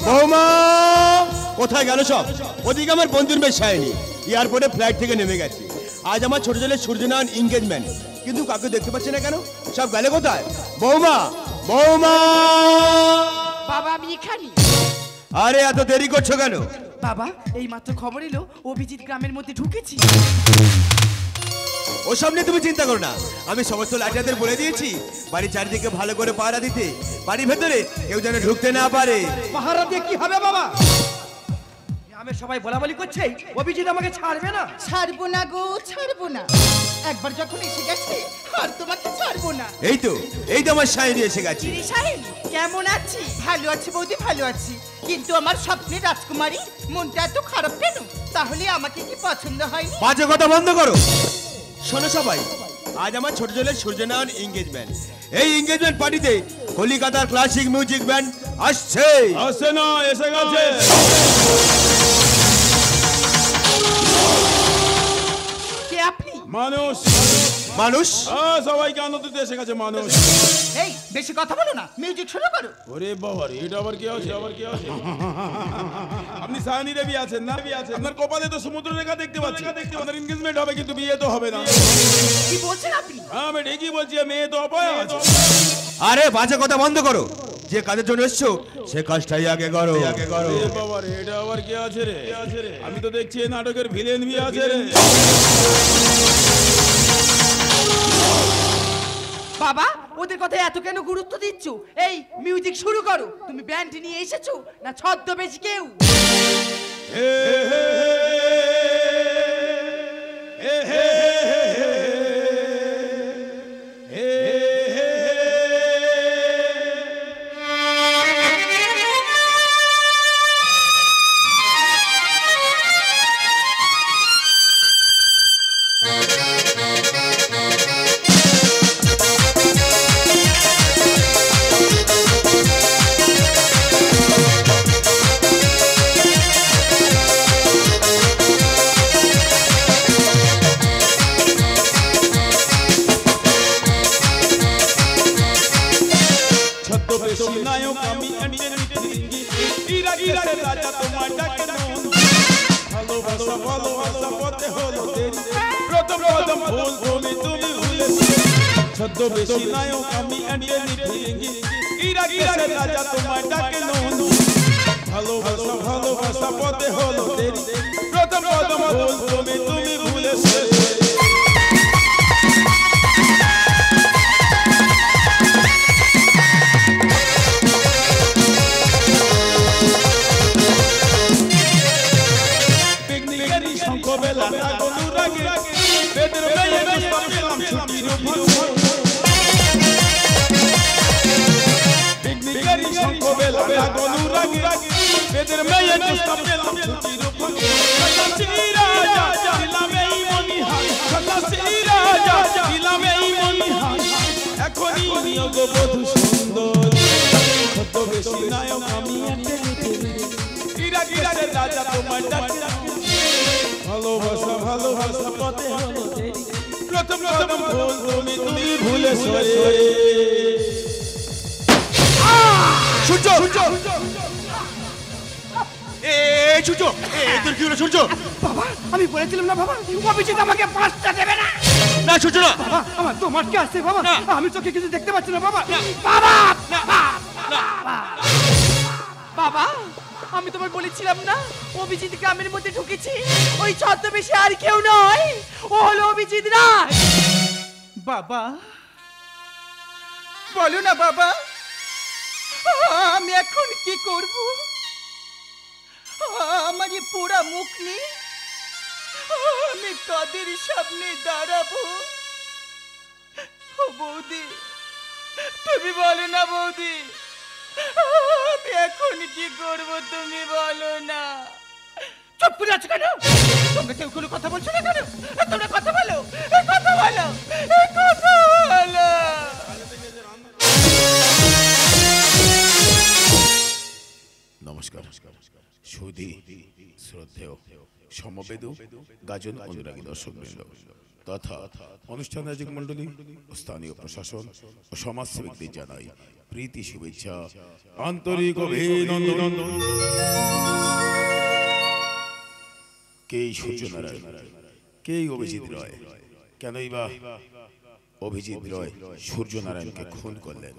বৌমা কোথায় গেল সব? ওদিকে আমার বন্ধুর বেশ হয়নি, এয়ারপোর্টে ফ্লাইট থেকে নেমে গেছে। আজ আমার ছোট ছেলের সূর্যনারায়ণ এনগেজমেন্ট, কিন্তু কাউকে দেখতে পাচ্ছি না কেন? সব গেলে কোথায়? বৌমা বৌমা বাবা আমি এখানে। আরে এত দেরি করছো কেন? বাবা এই মাত্র খবর এলো অভিজিৎ গ্রামের মধ্যে ঢুকেছি। ওসব নিয়ে তুমি চিন্তা করো না, আমি সমস্ত লাঠিয়াদের বলে দিয়েছি বাড়ির চারিদিকে ভালো করে পাহারা দিতে, বাড়ির ভেতরে কেউ যেন ঢুকতে না পারে। পাহারা দিয়ে কি হবে বাবা? আমি সবাই বলাবলি করছে অভিজিৎ আমাকে ছাড়বে না। ছাড়বো না গো, ছাড়বো না। একবার যখন এসে গেছে আর তোমাকে ছাড়বো না। এই তো আমার শাইনি এসে গেছে। সাহেব কেমন আছি? ভালো আছি বৌদি, ভালো আছি। কিন্তু আমার স্বপ্নের রাজকুমারী মনটা এত খারাপ কেন? তাহলে আমাকে কি পছন্দ হয়নি? বাজে কথা বন্ধ করো। শোনো সবাই, আজ আমার ছোট ছেলের সূর্যনারায়ণ এনগেজমেন্ট। এই এনগেজমেন্ট পার্টিতে কলিকাতার ক্লাসিক মিউজিক ব্যান্ড আসছে। আসছে না, এসে গেছে। কে আপনি? মানুষ মানুষ সবাইকে আনন্দ দিতে এসে গেছে মানুষ। এই বেশি কথা বলো না, মিউজিক শুরু করো। ওরে বাবা রে, এটা আবার কি আছে? আপনি সায়নী দেবী আছেন না? আপনার কপালে তো সমুদ্র রেখা দেখতে পাচ্ছি। আপনার এনগেজমেন্ট হবে কিন্তু বিয়ে তো হবে না। কি বলছেন আপনি? আমি ঠিকই বলছি, মেয়ে তো অপায় আছে। আরে বাজে কথা বন্ধ করো। যে কাজের জন্য এসছো সে কাজটাই আগে করো। এ বাবা রে, এটা আবার কি আছে রে? আমি তো দেখছি এই নাটকের ভিলেন বিয়ে আছে রে। বাবা ওদের কথায় এত কেন গুরুত্ব দিচ্ছ? এই মিউজিক শুরু করো। তুমি ব্যান্ড নিয়ে এসেছো না ছদ্মবেশী কেউ? ছদ্মবেশী নায়ক আমি অ্যান্টনি ফিরিঙ্গি, ইরাকের রাজা তোমায় ডাকে নন। ভালোবাসা ভালোবাসা পথে হলো দেরি, প্রথম কদম ভুল তুমি তুমি ভুলেছো। পিকনিকের শঙ্খবেলা অনুরাগে বেদের মেয়ে দুষ্টাম পেলাম ছুটির উপর। পিকনিকের শঙ্খবেলা অনুরাগে বেদের মেয়ে দুষ্টাম পেলাম ছুটির উপর। সন্ন্যাসী রাজা দিলাম এই মনিহার, সন্ন্যাসী রাজা দিলাম এই মনিহার। এখনই নিয়োগ বধূ সুন্দর, ছদ্মবেশী নায়ক আমি ইরাকের রাজা তোমায় ডাকে। ভালোবাসা ভালোবাসা পথে হলো দেরি, প্রথম কদম ভুল তুমি তুমি ভুলেছো। সূর্য এই সূর্য, তোর কি হলো সূর্য? বাবা আমি বলেছিলাম না বাবা অভিজিৎ আমাকে 5টা দেবে না। না সূর্য না, বাবা আমার তো মারকে আসছে বাবা, আমি চোখে কিছু দেখতে পাচ্ছি না বাবা। বাবা বাবা আমি তোমায় বলেছিলাম না অভিজিৎ গ্রামের মধ্যে ঢুকেছি। ওই ছদ্মবেশী আর কেউ নয়, ও হলো অভিজিৎ রাজ। বাবা বলো না বাবা, আমি এখন কি করব? আমার এই পোড়া মুখ নিয়ে আমি কাদের সামনে দাঁড়াবো? ও বৌদি তুমি বলো না বৌদি, আমি এখন কি করব তুমি বলো না। চুপ করে আছো কেন? তোমরা কেউ কোনো কথা বলছো না কেন? তোমরা কথা বলো, কথা বলো, কথা বলো। নমস্কার সুধী শ্রদ্ধেয় সমবেদু গাজন অনুরাগী দর্শকবৃন্দ তথা অনুষ্ঠান আয়োজক মণ্ডলী ও স্থানীয় প্রশাসন ও সমাজসেবকদের জানাই প্রীতি শুভেচ্ছা আন্তরিক অভিনন্দন। কে সূর্যনারায়ণ, কে অভিজিৎ রয়? কেনই বা অভিজিৎ রয় সূর্যনারায়ণকে খুন করলেন?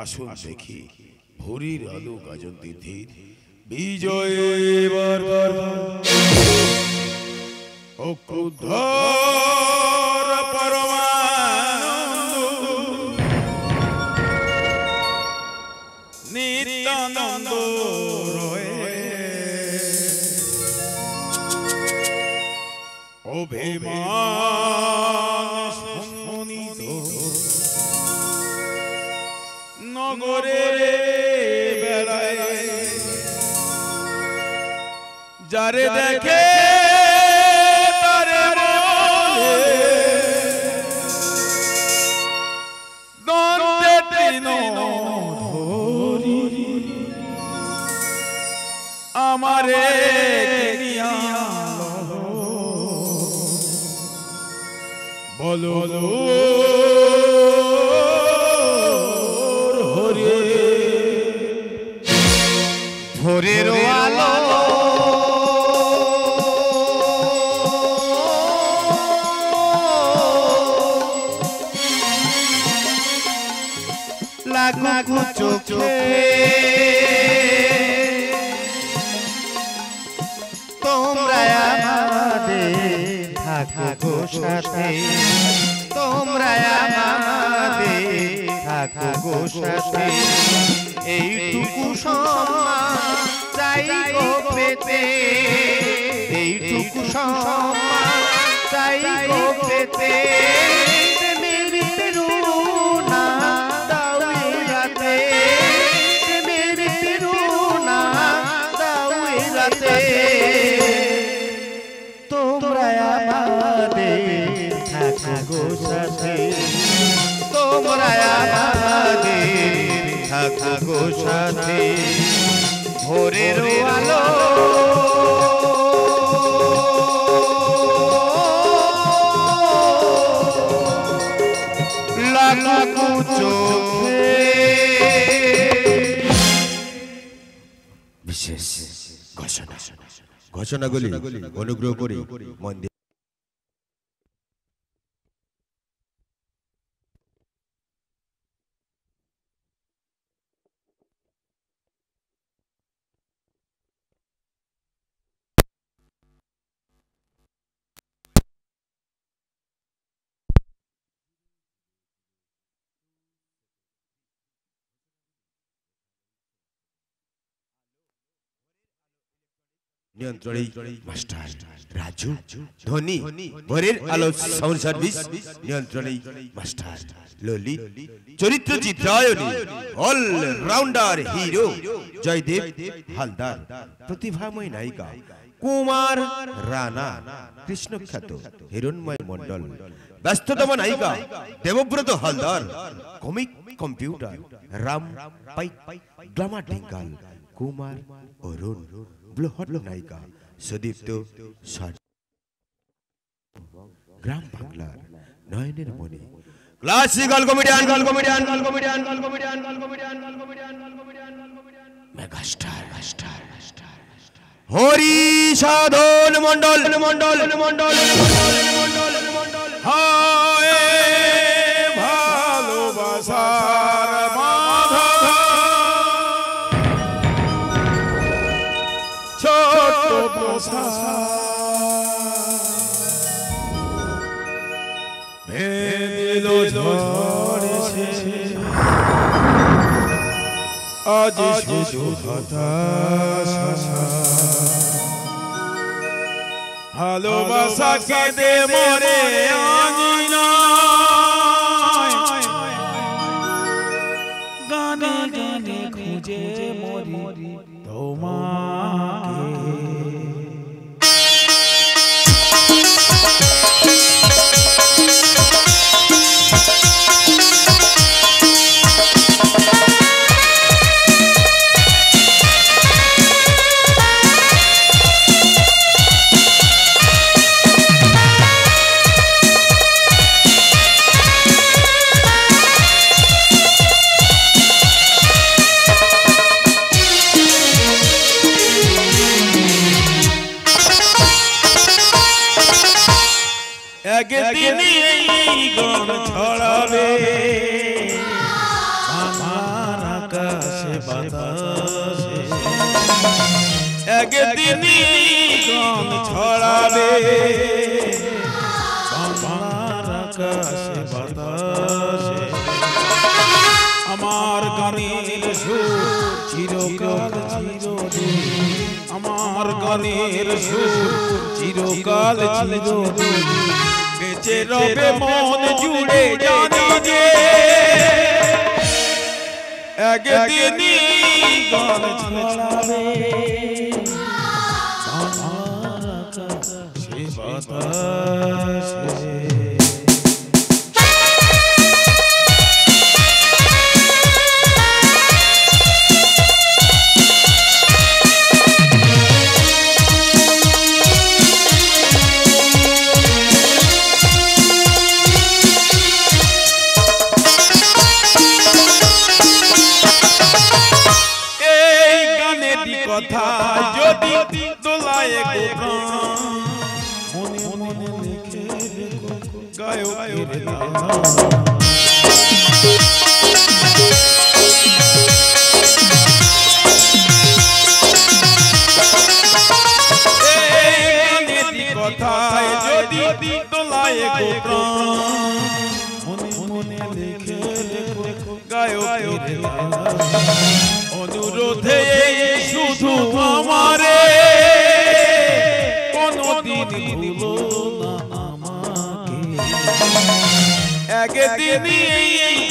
আসুন দেখি ভোরের আলো গাজন তিথির বিজয় নিত্যানন্দ অভিমান সম্মানিত নগরে বেড়ায় যারে দেখে তারে বলে দ্বন্দ্বে তৃণধরি আমারে কিনিয়া বলো হরে ভোরের আলো লাগু চোখে তোমরা আমাদের থাকো সাথে, তোমরা আমাদের থাকো সাথে, এইটুকু সম্মান চাই গো পেতে, এইটুকু সম্মান চাই গো পেতে। তোমরা আমাদের থাকো সাথে, তোমরা আমাদের থাকো সাথে, ভোরের আলো লাগু চোখে। বিশেষ ঘোষণাগুলি অনুগ্রহ করে মন দিয়ে নিয়ন্ত্রণী মাস্টার রাজু ধোনি, ভোরের আলো সাউন্ড সার্ভিস নিয়ন্ত্রণী মাস্টার ললি, চরিত্র চিত্রায়নী all rounder hero Joydev Haldar, প্রতিভাময় নায়িকা কুমার রানা, কৃষ্ণখ্যাত হিরণময় মন্ডল, ব্যস্ততম নায়িকা Debabrata Haldar, comic computer Ram Paik, drama ডিঙ্কাল কুমার অরুণ, ব্লহট নায়িকা সুদীপ্ত, গ্রাম বাংলার নয়নের মনে classical comedian megastar Hari Sadhan Mondal হায় ভালোবাসার মাধব ছোট পোষা ভেদিল ঝড়ছে আজ শুধু হতাশা, ভালোবাসা কেঁদে মরে আঙিনায়, গানে গানে খুঁজে মরি তোমাকে। গান ছড়াবে বাংলার আকাশে বাতাসে আমার গানের সুর চিরকাল চিরদিন আমার গানের সুর চিরকাল চিরদিন বেঁচে রবে মন জুড়ে জানি যে একদিনই গান ছড়াবে আমার আকাশে বাতাসে কথা যদি দোলায় গো মনে মনে লিখে রেখো গায়কের নাম এই কথায় যদি দোলায় গো মনে মনে লিখে রেখো গায়কের নাম অনুরোধে শুধু আমারে কোনদিন ভুলো না আমাকে একদিনই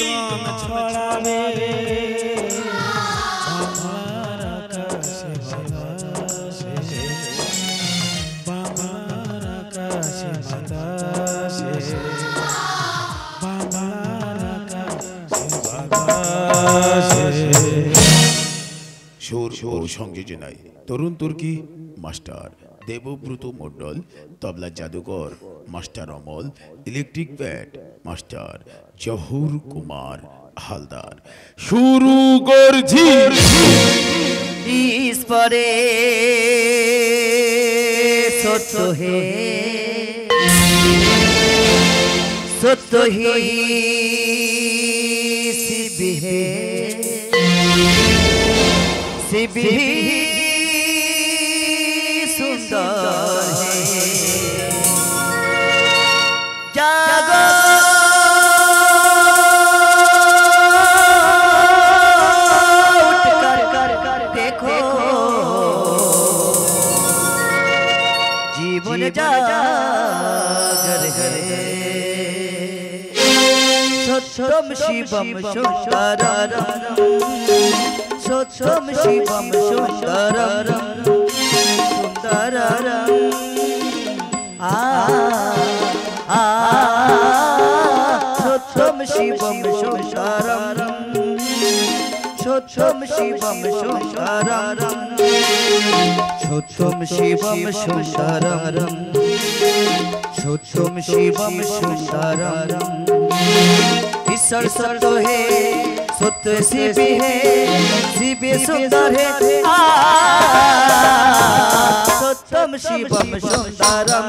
গান ছড়াবে আমার আকাশে বাতাসে আমার আকাশে বাতাসে আমার আকাশে বাতাসে সুর ও সংযোজনায় তরুণ তুর্কি মাস্টার দেবব্রত মণ্ডল, তবলা জাদুকর master Amal, electric pad master Zahur Kumar Haldar. শুরু করছি इस परे सत्य है सत्य ही शिव है शिव ही सुंदर है जागो जीवन जागर है सत्यम शिवम सुंदरम सत्यम शिवम सुंदरम सुंदरम सत्यम शिवम सुंदरम सत्यम शिवम सुंदरम सत्यम शिवम सुंदरम सत्यम शिवम सुंदरम ईश्वर सत्य है सत्य शिव है शिव सुंदर है सत्यम शिवम सुंदरम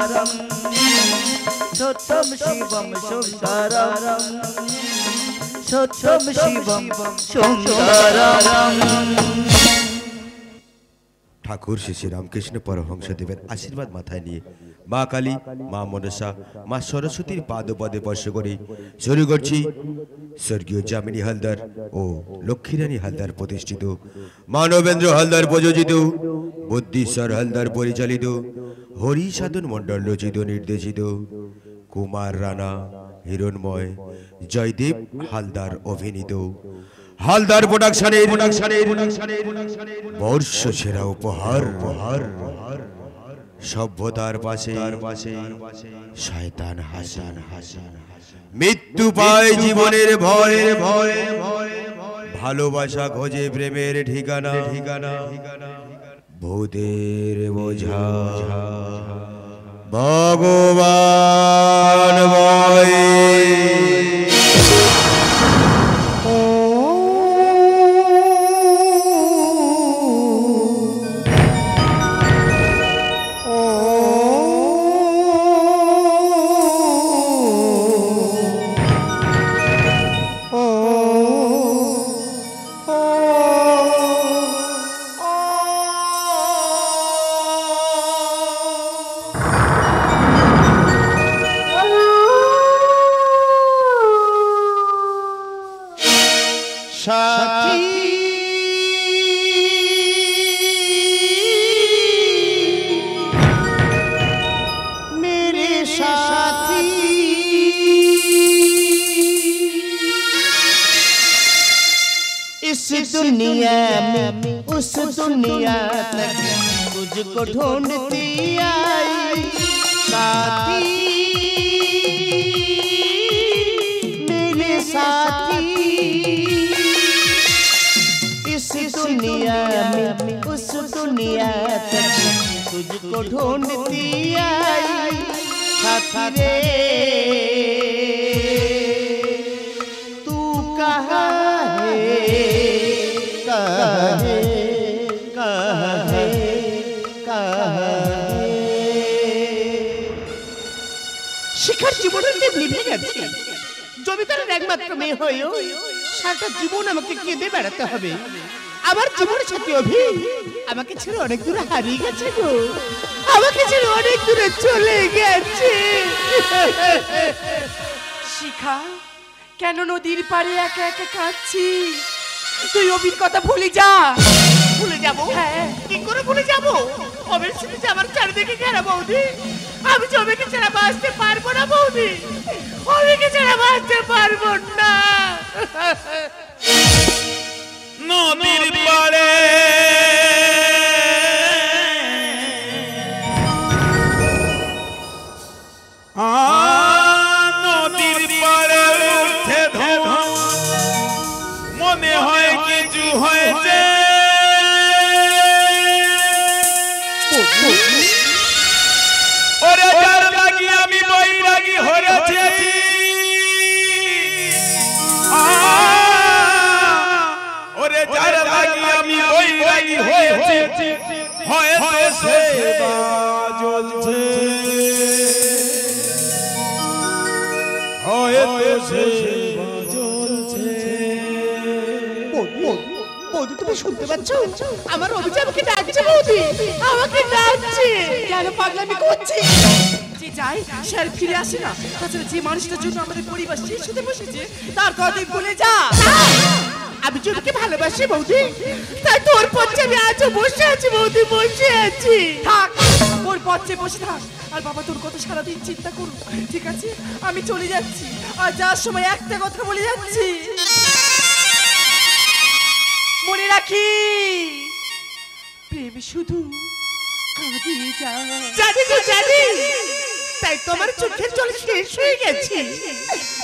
सत्यम शिवम सुंदरम सत्यम शिवम सुंदरम। ঠাকুর শ্রী শ্রী রামকৃষ্ণ পরমহংসদেবের আশীর্বাদ মাথায় নিয়ে মা কালী, মা মনসা, মা সরস্বতীর পাদপদে স্পর্শ করে শুরু করছি স্বর্গীয় যামিনী হালদার ও লক্ষ্মীরানী হালদার প্রতিষ্ঠিত, মানবেন্দ্র হালদার প্রযোজিত, বুদ্ধিশ্বর হালদার পরিচালিত, হরি সাধন মণ্ডল রচিত নির্দেশিত, কুমার রানা, হিরণময়, জয়দেব হালদার অভিনীত হালদার প্রোডাকশনের বর্ষ সেরা উপহার সভ্যতার পাশে শয়তান হাসান মৃত্যু পায় জীবনের ভয়ে ভালোবাসা খোঁজে প্রেমের ঠিকানা ভূতের বোঝা ভগবান বলে সাথী मेरे साथी इस दुनिया में उस दुनिया तक तुझको ढूंढती आई साथी मेरे साथी इस दुनिया में उस दुनिया तक तुझको ढूंढती आई साथी रे तू कहाँ है कहाँ है कहाँ है कहाँ है শিখার জীবনের দিন নিভে গেছে জমিদারের একমাত্র মেয়ে হয়েও সারাটা জীবন আমাকে কেঁদে বেড়াতে হবে আমার জীবনের সাথী অভি আমাকে ছেড়ে অনেক দূরে হারিয়ে গেছে গো আমাকে ছেড়ে অনেক দূরে চলে গেছে শিখা কেন নদীর পাড়ে একা একা কাঁদছি তুই অভির কথা ভুলে যা ভুলে যাবো হ্যাঁ কি করে ভুলে যাবো অবের সাথে আমার চারিদিকে ঘেরা বৌদি আমি জমিকে ছাড়া বাঁচতে পারবো না বৌদি অবিকে ছাড়া বাঁচতে পারবো না নদীর পাড়ে নদীর পাড়ে উঠে ধোঁয়া মনে হয় কিছু হয়েছে ওরে যার লাগি আমি বৈরাগী হয়েছি ওরে যার লাগি আমি বৈরাগী হয়েছি হয়তো সেবা জ্বলছে হয়তো সেবা জ্বলছে বৌদি তুমি শুনতে পাচ্ছ আমার অভিযানকে ডাকছে বৌদি আমাকে ডাকছে কেন পাগলামি করছিস যে যাই সে আর ফিরে আসে না তাছাড়া যে মানুষটার জন্য আমাদের পরিবার শেষ হতে বসেছে তার কথা তুই ভুলে যা আমি জমিকে ভালোবাসি বৌদি তাই তোর পথে আমি আজও বসে আছি বৌদি বসে আছি থাক ওর পথে বসে থাক আর বাবা তোর কথা সারাদিন চিন্তা করুক ঠিক আছে আমি চলে যাচ্ছি আর যাওয়ার সময় একটা কথা বলে যাচ্ছি মনে রাখি প্রেম শুধু কাঁদিয়ে যায় জানি গো জানি তাই তোমার চোখের জল শেষ হয়ে গেছে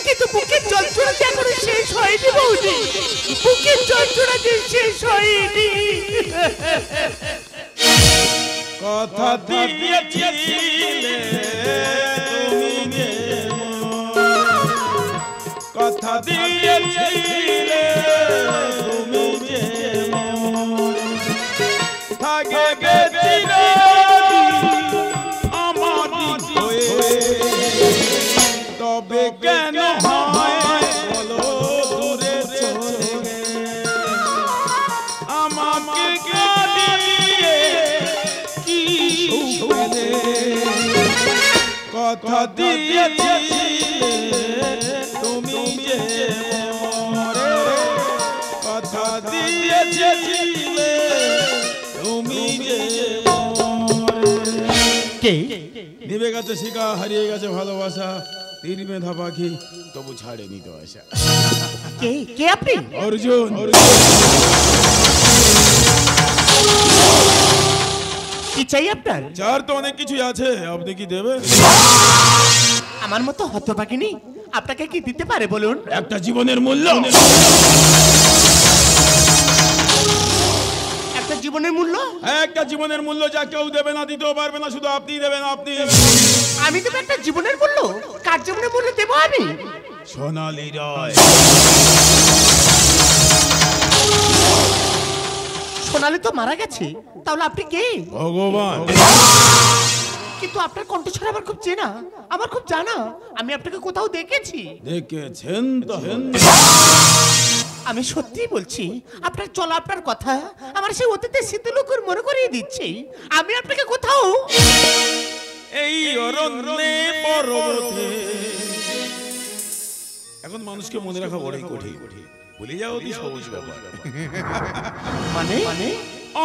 কিন্তু বুকের যন্ত্রণা যে এখনো শেষ হয়নি বৌদি বুকের যন্ত্রণা যে শেষ হয়নি কথা দিয়েছিলে তুমি কথা দিয়েছিলে তুমি থাকে গেছিল আমার হয়ে তবে কেন হয় বলো দূরে চলে আমাকে গালিয়ে কি শুনে কথা দিয়েছিলে তুমি যে মরে কথা দিয়েছিলে তুমি যে কে নিভে গেছে শিখা হারিয়ে গেছে ভালোবাসা তীর মেধা পাখি তবু ছাড়েনি তো আশা কে কে আপনি অর্জুন কি চাই আপনার চার তো অনেক কিছুই আছে আপনি কি দেবেন আমার মতো হতভাগিনী আপনাকে কি দিতে পারে বলুন একটা জীবনের মূল্য একটা জীবনের মূল্য একটা জীবনের মূল্য যা কেউ দেবে না দিতেও পারবে না শুধু আপনি দেবেন আপনি আমি দেবো একটা জীবনের মূল্য কার জীবনের মূল্য দেবো আমি সোনালী রায় সোনালি তো মারা গেছে তাহলে আপনি কে ভগবান কিন্তু আপনার কণ্ঠস্বর আমার খুব চেনা আমার খুব জানা আমি আপনাকে কোথাও দেখেছি দেখেছেন তো আমি সত্যি বলছি আপনার চলা আপনার কথা আমার সেই অতীতের স্মৃতিলুকুর মনে করিয়ে দিচ্ছে আমি আপনাকে কোথাও এই অরণ্যে পর্বতে এখন মানুষকে মনে রাখা বড়ই কঠিন ভুলে যাও অতি সহজ ব্যাপার। মানে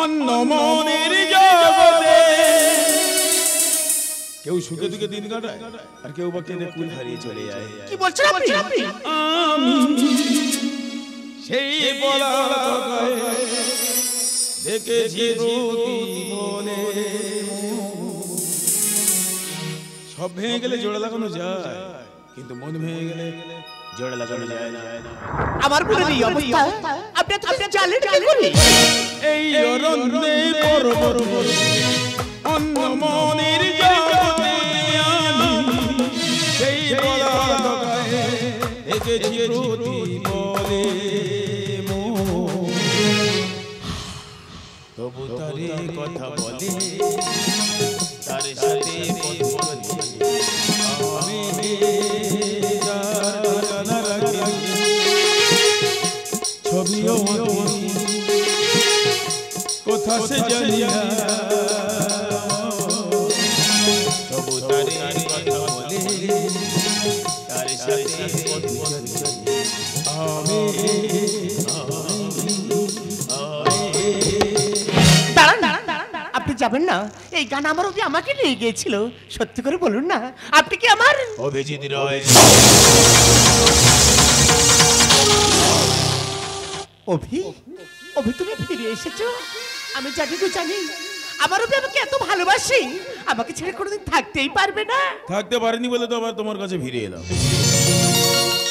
অন্য মনের জগতে কেউ সুখে দুঃখে দিন কাটায় আর কেউ বা কেঁদে কুল হারিয়ে চলে যায়। কি বলছেন আপনি? আমি সেই পলাতকায় দেখেছি প্রতি মনে। সব ভেঙে গেলে জোড়া লাগানো যায়, কিন্তু মন ভেঙে গেলে জোড়া লাগানো যায় না। আমার বোনের এই অবস্থা আপনি এত জানলেন কি করে? এই অরণ্যে পর্বত অন্য মনের জগতে আমি সেই পলাতকায় দেখেছি প্রতি বলে তবু তারে কথা বলে তার সাথে আমি জানা রাখি ছবিও কোথা সে জানি না। তবু তারে কথা বলে তার সাথে আপনি যাবেন না? এই গান আমার অবধি আমাকে নিয়ে গিয়েছিল। সত্যি করে বলুন না, আপনি কি আমার অভিজিৎ রয়? অভি, অভি তুমি ফিরে এসেছো। আমি জানি জানি আমার অভি আমাকে এত ভালোবাসি, আমাকে ছেড়ে কোনোদিন থাকতেই পারবে না। থাকতে পারিনি বলে তো আবার তোমার কাছে ফিরে এলাম।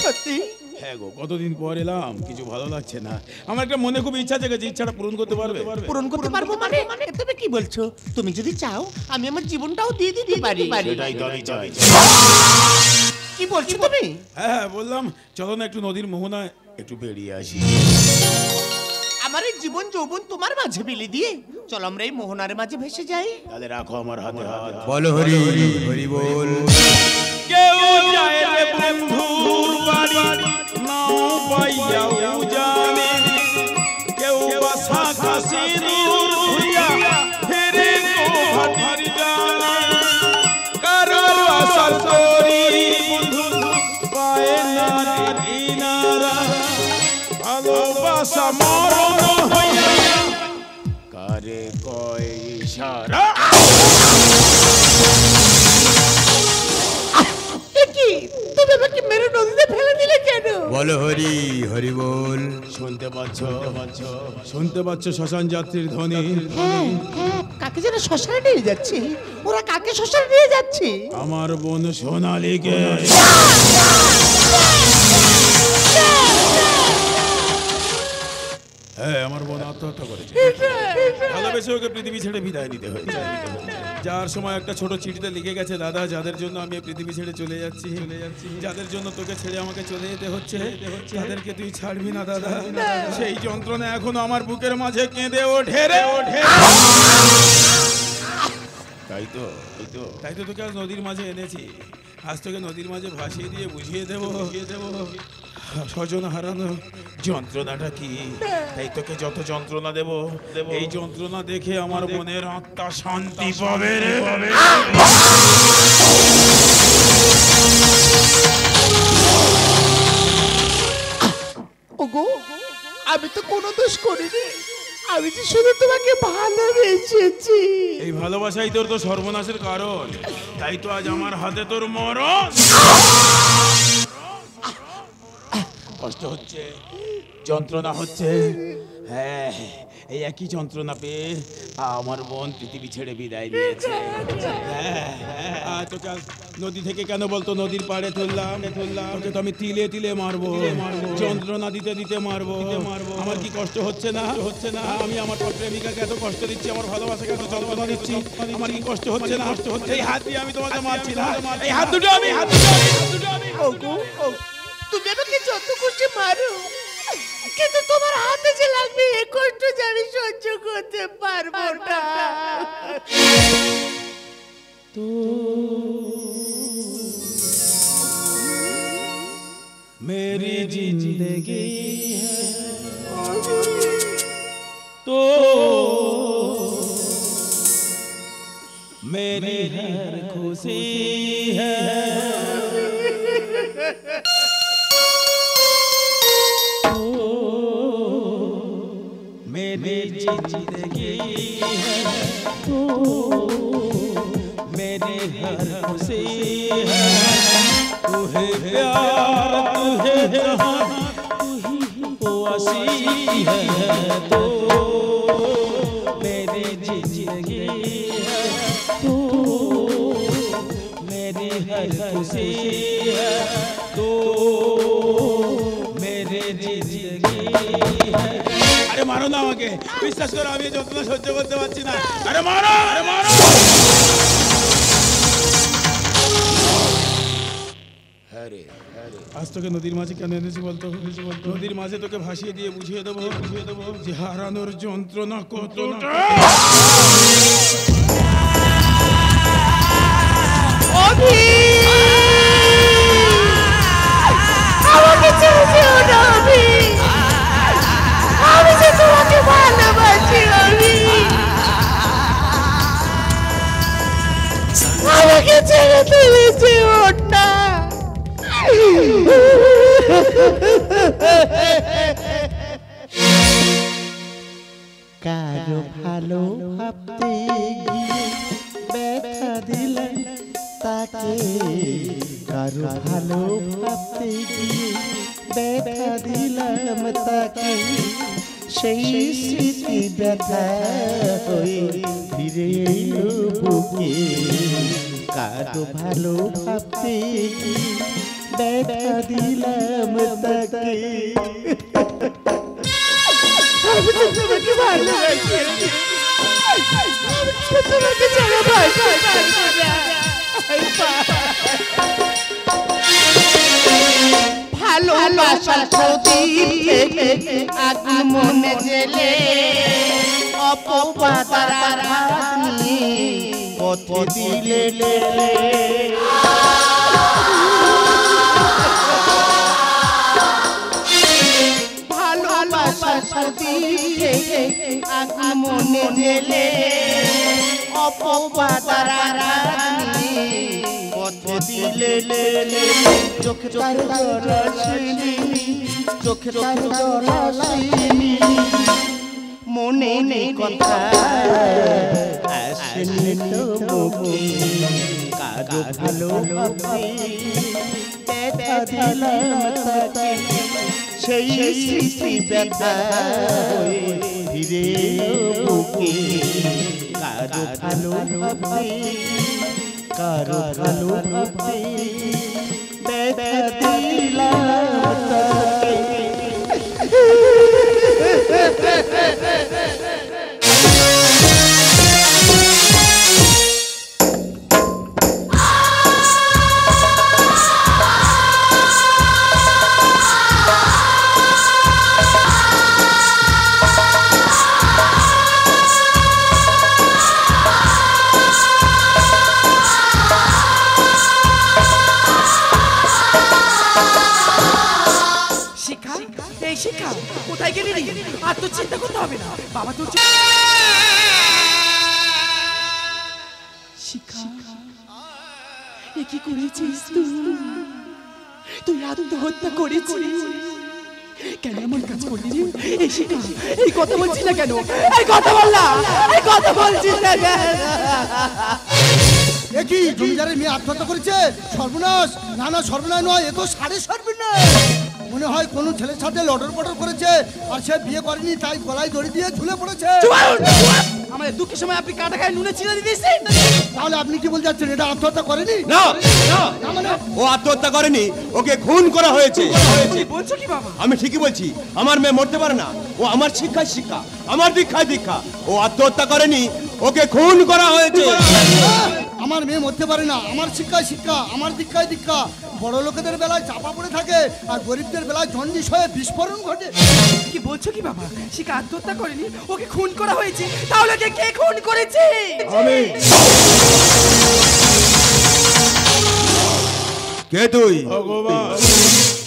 সত্যি? হ্যাঁ গো, কতদিন পর এলাম, কিছু ভালো লাগছে না। আমার একটা মনে খুব ইচ্ছা জেগেছে, ইচ্ছাটা পূরণ করতে পারবে? পূরণ করতে পারবো মানে? তুমি কি বলছো? তুমি যদি চাও আমি আমার জীবনটাও দিয়ে দিতে পারি। সেটাই তো আমি চাই। কি বলছো তুমি? হ্যাঁ বললাম, চলো না একটু নদীর মোহনায় একটু বেরিয়ে আসি। আমার এই জীবন যৌবন তোমার মাঝে বিলি দিয়ে চলো আমরা এই মোহনার মাঝে ভেসে যাই। তাহলে রাখো আমার হাতে হাত। বলো হরি হরি বল। কেউ যায় রে বন্ধুর বাড়ি নাও পাইয়াও জানে, কেউ বাসা কাশি দূর হইয়া ফেরে গোহাটির জানে। কারো আশার করি বন্ধু পায় না রে কিনারা, ভালোবাসা মরণ হইয়া কারে কয় ইশারা। তুমি আমাকে মেরে নদীতে ফেলে দিলে কেন? বলো হরি হরি বল। শুনতে পাচ্ছ? শুনতে পাচ্ছ শ্মশান যাত্রীর ধ্বনি? কাকে যেন শ্মশানে নিয়ে যাচ্ছে। ওরা কাকে শ্মশানে নিয়ে যাচ্ছে? আমার বোন সোনালীকে। হ্যাঁ, আমার বোন আত্মহত্যা করেছে। ভালোবেসে ওকে পৃথিবী ছেড়ে বিদায় নিতে হয়েছে। যার সময় একটা ছোট চিঠিতে লিখে গেছে, দাদা যাদের জন্য আমি পৃথিবী ছেড়ে চলে যাচ্ছি, যাদের জন্য তোকে ছেড়ে আমাকে চলে যেতে হচ্ছে, তাদেরকে তুই ছাড়বি না দাদা। সেই যন্ত্রণা এখনো আমার বুকের মাঝে কেঁদে ওঠে রে ওঠে। তাই তো তোকে আজ নদীর মাঝে এনেছি। আজ তোকে নদীর মাঝে ভাসিয়ে দিয়ে বুঝিয়ে দেবো স্বজন হারানো যন্ত্রণাটা কি। তাই তোকে যত যন্ত্রণা দেব, এই যন্ত্রণা দেখে আমার মনের আত্মা শান্তি পাবে রে। ওগো, আমি তো কোনো দোষ করিনি, আমি যে শুধু তোমাকে ভালোবেসেছি। এই ভালোবাসাই তোর তো সর্বনাশের কারণ। তাই তো আজ আমার হাতে তোর মরণ। কষ্ট হচ্ছে, যন্ত্রণা হচ্ছে। হ্যাঁ, এই একই যন্ত্রণা পেয়ে আমার বোন পৃথিবী ছেড়ে বিদায় নিয়েছে। হ্যাঁ, তোকে নদী থেকে কেন বলতো নদীর পাড়ে তুললাম। তোকে তো আমি তিলে তিলে মারবো, যন্ত্রণা দিতে দিতে মারবো। আমার কি কষ্ট হচ্ছে না? আমি আমার প্রেমিকাকে এত কষ্ট দিচ্ছি, আমার ভালোবাসাকে এত যন্ত্রণা দিচ্ছি। আমার কি কষ্ট হচ্ছে না? এই হাত দিয়ে আমি তোমাকে মারছি না। এই হাত দুটো আমি ওগো, তুমি আমাকে যত খুশি মারো, কিন্তু তোমার হাতে যে লাগবে এ কষ্ট যে আমি সহ্য করতে পারবো না। তো मेरी जिंदगी है तो मेरी हर खुशी है। मेरी जिंदगी है तू मेरी हर खुशी है तू है प्यार तू है जहां तू ही वासी है तू मेरी जिंदगी है तू मेरी हर खुशी है तू मेरी जिंदगी है। अरे मारो ना আমাকে বিশ্বাস করো আমি যন্ত্রণা সহ্য করতে পারছি না। আরে মারো আরে মারো। আরে আজ তোকে নদীর মাঝে কেন এনেছি বলতো নদীর মাঝে তোকে ভাসিয়ে দিয়ে বুঝিয়ে দেবো যে হারানোর যন্ত্রণা কতটা। আমাকে ছেড়ে যেও না অভি, আমি যে তোমাকে ভালোবাসি অভি, আমাকে ছেড়ে তুমি যেও না। কারো ভালো ভাবতে গিয়ে ব্যথা দিলাম তাকে, কারো ভালো ভাবতে গিয়ে ব্যথা দিলাম তাকে, সেই স্মৃতি ব্যথা হয়ে ফিরে এলো বুকে। কারো ভালো ভাবতে গিয়ে ব্যথা দিলাম তাকে, আমি তো তোমাকে ভালোবাসি, তোমাকে ছাড়া ভালোবাসি না। ভালোবাসার প্রদীপ আগুন মনে জেলে অপবাদার আঘাত নিয়ে পথে দিলে ভালোবাসার প্রদীপ আগুন মনে জেলে অপবাদার আঘাত নিয়ে পথে দিলে চোখে তার জরাসিনী, চোখে তার জরাসিনী, মনে নেই কথা আসেনি তো মুখে। কারো ভালো ভাবতে ব্যথা দিলাম তাকে, সেই স্মৃতি ব্যথা হয়ে ফিরে এলো বুকে। কারো ভালো ভাবতে কারো ভালো ভাবতে ব্যথা দিলাম তাকে। কোথায় গেলি রে? আর তো চিন্তা করতে হবে না বাবা, তোর শিখা এ কি করেছিস তুই আত্মহত্যা করেছিস? কেন এমন কাজ করলি রে? এই শিখা এই কথা বলছিস না কেন? এই কথা বল না, এই কথা বলছিস না কেন? এ কি জমিদারের মেয়ে আত্মহত্যা করেছে? সর্বনাশ! না না, সর্বনাশ নয়, এ তো সাড়ে সর্বনাশ। মনে হয় কোন ছেলের সাথে লটর পটর করেছে, আর সে বিয়ে করেনি, তাই গলায় দড়ি দিয়ে ঝুলে পড়েছে। আমাদের দুঃখের সময় আপনি কাটা খায় নুনে ছিঁড়ে দিয়েছেন, তাহলে আপনি কি বলতে চাচ্ছেন এটা আত্মহত্যা করেনি? না না, ও আত্মহত্যা করেনি, ওকে খুন করা হয়েছে। বলছো কি বাবা? আমি ঠিকই বলছি, আমার মেয়ে মরতে পারে না, ও আমার শিক্ষায় শিক্ষা, আমার দীক্ষায় দীক্ষা। ও আত্মহত্যা করেনি, ওকে খুন করা হয়েছে। আমার মেয়ে মরতে পারে না, আমার শিক্ষায় শিক্ষা, আমার দীক্ষায় দীক্ষা। বড় লোকেদের বেলায় চাপা পড়ে থাকে, আর গরিবদের বেলায় জন্ডিস হয়ে বিস্ফোরণ ঘটে। কি বলছো কি বাবা? শিখা আত্মহত্যা করেনি, ওকে খুন করা হয়েছে। তাহলে কে খুন করেছে? আমি। কে তুই? ভগবান।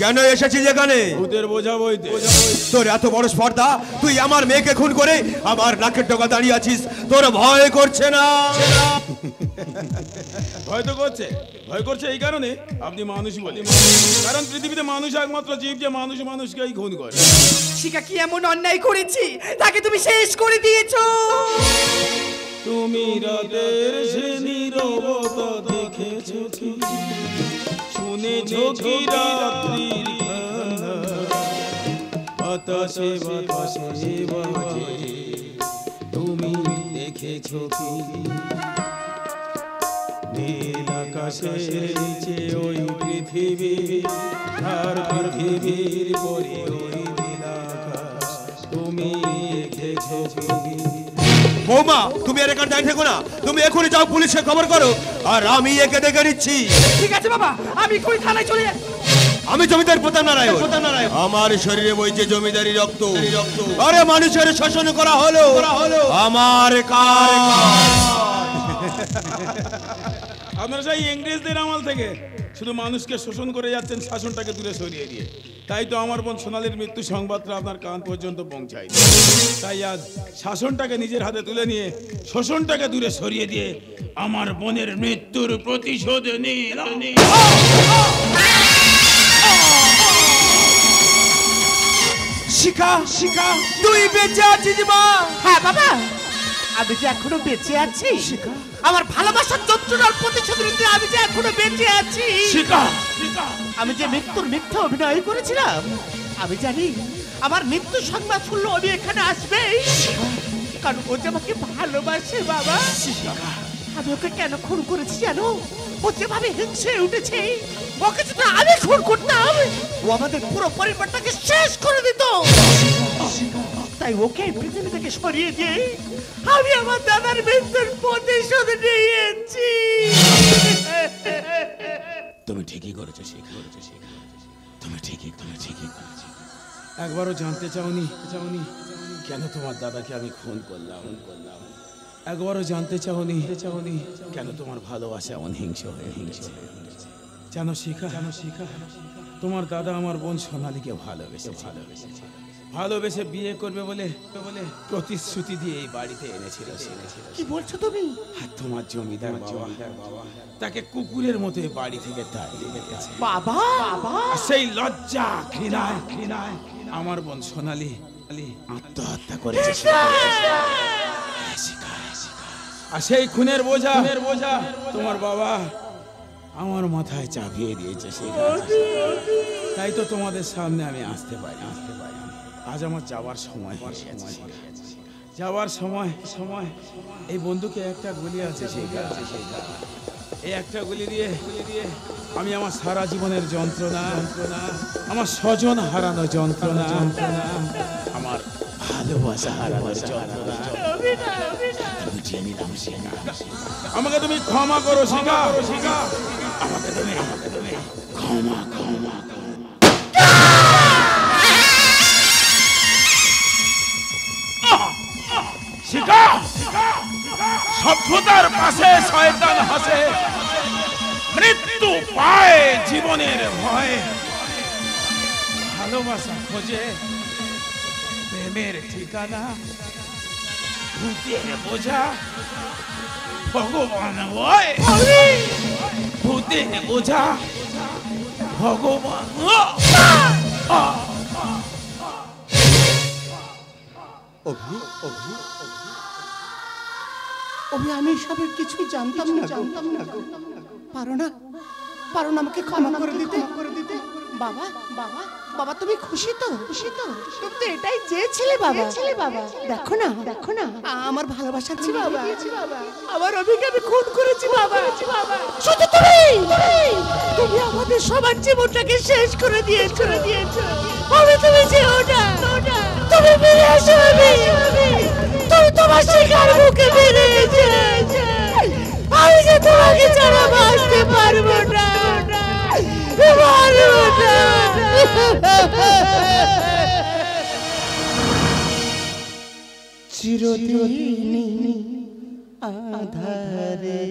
কেন এসেছিস এখানে? ভূতের বোঝা বইতে। তোর এত বড় স্পর্ধা, তুই আমার মেয়েকে খুন করে আমার নাকের ডগা দাঁড়িয়ে আছিস, তোর ভয় করছে না? ভয় তো করছে, ভয় করছে এই কারণে আপনি মানুষ বলে, কারণ পৃথিবীতে মানুষ একমাত্র জীব যে মানুষ মানুষকেই খুন করে। শিখা কি এমন অন্যায় করেছি তাকে তুমি শেষ করে দিয়েছো? তুমি রাতের সে নীরবতা দেখেছো কি, শুনেছো কি রাত্রির কান্না, বাতাসে বাতাসে বাজে, তুমি দেখেছো কি নীল আকাশের নিচে ওই পৃথিবী, আর পৃথিবীর পরে ওই নীল আকাশ, তুমি দেখেছো কি? বৌমা, তুমি আর এখানে দাঁড়িয়ে থেকো না, তুমি এখনই যাও পুলিশে খবর করো, আর আমি একে দেখে নিচ্ছি। ঠিক আছে বাবা, আমি কই থানায় চলে যাচ্ছি। আমি জমিদার প্রতাপ নারায়ণ, আমার শরীরে বইছে জমিদারি রক্ত, আরে মানুষের শোষণ করা হলো আমার কাজ। আপনারা সেই ইংরেজদের আমল থেকে শুধু মানুষকে শোষণ করে যাচ্ছেন, শাসনটাকে দূরে সরিয়ে দিয়ে। তাই তো আমার বোন সোনালীর মৃত্যু সংবাদটা আপনার কান পর্যন্ত পৌঁছায়। তাই আজ শাসনটাকে নিজের হাতে তুলে নিয়ে শোষণটাকে দূরে সরিয়ে দিয়ে আমার বোনের মৃত্যুর প্রতিশোধ নিলাম। শিখা, শিখা তুই বেঁচে আছিস মা? হ্যাঁ বাবা, আমি যে এখনো বেঁচে আছি। আমার ভালোবাসার যন্ত্রণার প্রতিশোধ নিতে আমি যে এখনো বেঁচে আছি। আমি যে মৃত্যুর মিথ্যা অভিনয় করেছিলাম, আমি জানি আমার মৃত্যু সংবাদ শুনলো আমি এখানে আসবে, কারণ ও যে আমাকে ভালোবাসে বাবা। আমি ওকে কেন খুন করেছি জানো? ও যেভাবে হিংসে উঠেছে, ওকে যদি আমি খুন করতাম ও আমাদের পুরো পরিবারটাকে শেষ করে দিত। তাই ওকে পৃথিবী থেকে সরিয়ে দিয়ে আমি আমার দাদার মৃত্যুর প্রতিশোধ নিয়েছি। তুমি ঠিকই করেছো শিখা, তুমি ঠিকই করেছো। একবারও জানতে চাওনি কেন তোমার দাদাকে আমি খুন করলাম? একবারও জানতে চাওনি কেন তোমার ভালোবাসা এমন হিংস্র হয়ে জানো শিখা, তোমার দাদা আমার বোন সোনালীকে ভালোবেসে বিয়ে করবে বলে প্রতিশ্রুতি দিয়ে এই বাড়িতে এনেছিল। কি বলছো তুমি? আর তোমার জমিদার বাবা তাকে কুকুরের মতো বাড়ি থেকে তাড়িয়ে দিয়েছে। বাবা, সেই লজ্জা ঘৃণায় আমার বোন সোনালী আত্মহত্যা করেছে। আর সেই খুনের বোঝা তোমার বাবা আমার মাথায় চাপিয়ে দিয়েছে। তাই তো তোমাদের সামনে আমি আসতে পারি। আজ আমার যাওয়ার সময় এই বন্ধুকে একটা গুলি আছে, এই একটা গুলি দিয়ে আমি আমার সারা জীবনের যন্ত্রণা, আমার স্বজন হারানো যন্ত্রণা, আমার ভালোবাসা হারানোর যন্ত্রণা আমাকে তুমি ক্ষমা করো শিখা, আমাকে তুমি ক্ষমা শিখা। সভ্যতার পাশে শয়তান হাসে, মৃত্যু পায় জীবনের ভয়ে, ভালোবাসা খোঁজে প্রেমের ঠিকানা, ভূতের বোঝা ভগবান হয়, ভূতের বোঝা ভগবান। আমি এসবের কিছুই জানতাম না। পারো না আমাকে ক্ষমা করে দিতে। বাবা তুমি খুশি তো? তুমি তো এটাই চেয়েছিলে বাবা। দেখো না আমার ভালোবাসা ছিল বাবা, আমার অভিকে আমি খুন করেছি বাবা। শুধু তুমি আমাদের সবার জীবনটাকে শেষ করে দিয়েছো। তুমি যেও না, তুমি ফিরে আসো। তুমি তোমার শিকার মুখে ফিরে এসো। আমি যে তোমাকে ছাড়া বাঁচতে পারবো না। চিরদিন আধারে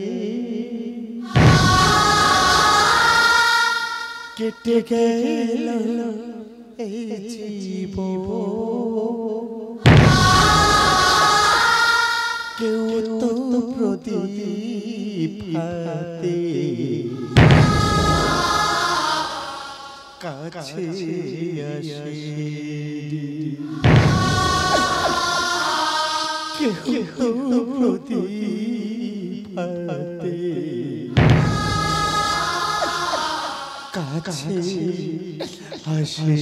কেটে গেল এই জীবন, কেউ তো প্রদীপ প্রদীপ হাতে কাছে হাসি